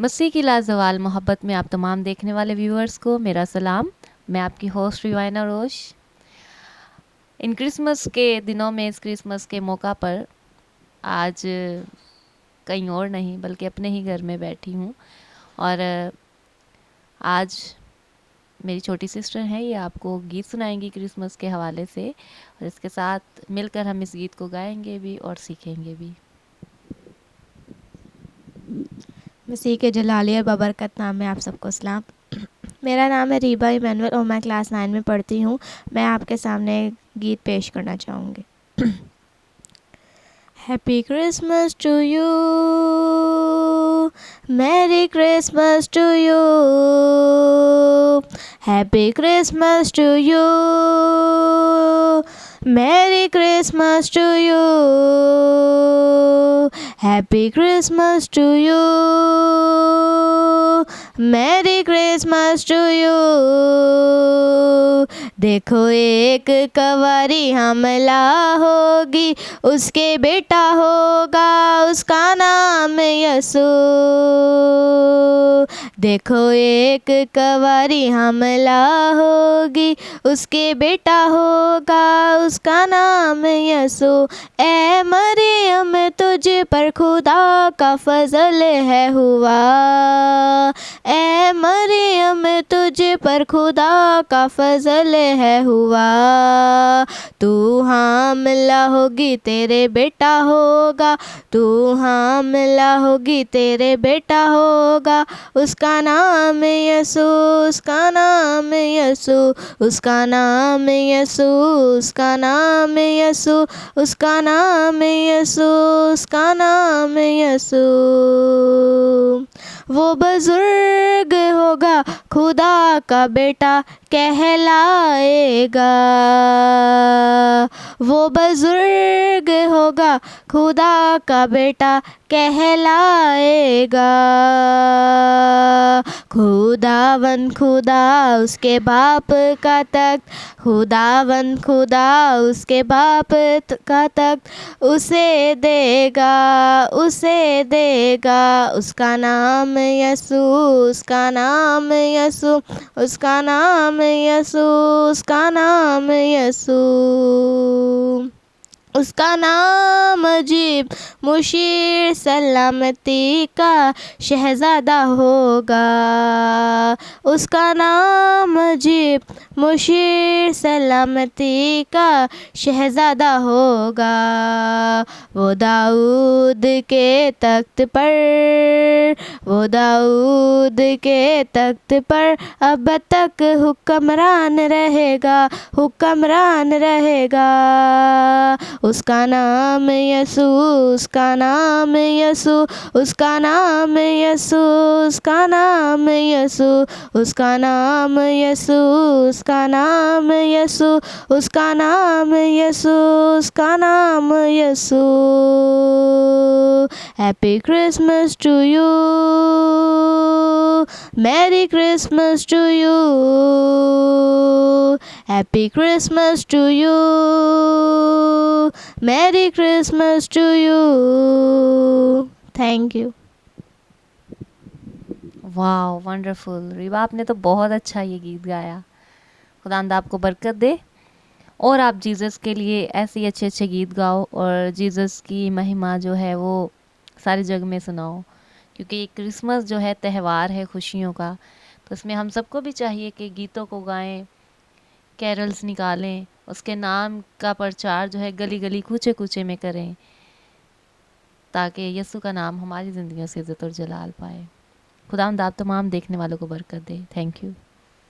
मसीह की लाजवाल मोहब्बत में आप तमाम देखने वाले व्यूअर्स को मेरा सलाम। मैं आपकी होस्ट रिवाइना रोश। इन क्रिसमस के दिनों में, इस क्रिसमस के मौका पर आज कहीं और नहीं बल्कि अपने ही घर में बैठी हूँ और आज मेरी छोटी सिस्टर है, ये आपको गीत सुनाएंगी क्रिसमस के हवाले से और इसके साथ मिलकर हम इस गीत को गाएंगे भी और सीखेंगे भी। मसीह के जलाली और बबरकत नाम में आप सबको सलाम। मेरा नाम है रीबा इमैनुअल और मैं क्लास 9 में पढ़ती हूँ। मैं आपके सामने गीत पेश करना चाहूँगी। Happy Christmas to you, merry Christmas to you, happy Christmas to you, merry Christmas to you, happy Christmas to you, merry Christmas to you. देखो एक कंवारी हमला होगी, उसके बेटा होगा, उसका नाम यसू। देखो एक कंवारी हमला होगी, उसके बेटा होगा, उसका नाम यसू। ए मरियम तुझ पर खुदा का फजल है हुआ, ए मरियम तुझ पर खुदा का फजल है हुआ। तू हामिला होगी तेरे बेटा होगा, तू हामिला होगी तेरे बेटा होगा, उसका नाम यसू, उसका नाम यसू, उसका नाम यसू, उसका नाम यसू, उसका नाम यसू, उसका नाम यसू। वो बुजुर्ग होगा, खुदा का बेटा कहलाएगा। वो बुजुर्ग होगा, खुदा का बेटा कहलाएगा। खुदावन खुदा उसके बाप का तख्त, खुदावन खुदा उसके बाप का तख्त उसे देगा, उसे देगा। उसका नाम यसू, उसका नाम यसू, उसका नाम यसू, उसका नाम यसू। उसका नाम अजीब मुशीर सलामती का शहज़ादा होगा। उसका नाम अजीब मुशीर सलामती का शहज़ादा होगा। वो दाऊद के तख्त पर, वो दाऊद के तख्त पर अब तक हुक्मरान रहेगा, हुक्मरान रहेगा। उसका नाम यसू, उसका नाम यसू, उसका नाम यसू, उसका नाम यसू, उसका नाम यसू, उसका नाम यसू, उसका नाम यसू, उसका नाम Yesu. Happy Christmas to you, merry Christmas to you, happy Christmas to you, merry Christmas to you. Thank you. वाह, वंडरफुल रीवा, आपने तो बहुत अच्छा ये गीत गाया। खुदावंद आपको बरकत दे और आप जीसस के लिए ऐसे ही अच्छे अच्छे गीत गाओ और जीसस की महिमा जो है वो सारे जग में सुनाओ, क्योंकि ये क्रिसमस जो है त्यौहार है खुशियों का, तो इसमें हम सबको भी चाहिए कि गीतों को गाएं, कैरल्स निकालें, उसके नाम का प्रचार जो है गली गली कूचे कूचे में करें, ताकि यीशु का नाम हमारी ज़िंदगियों से इज़्ज़त और जलाल पाए। खुदावंद आप तमाम देखने वालों को बरकत दे। Thank you.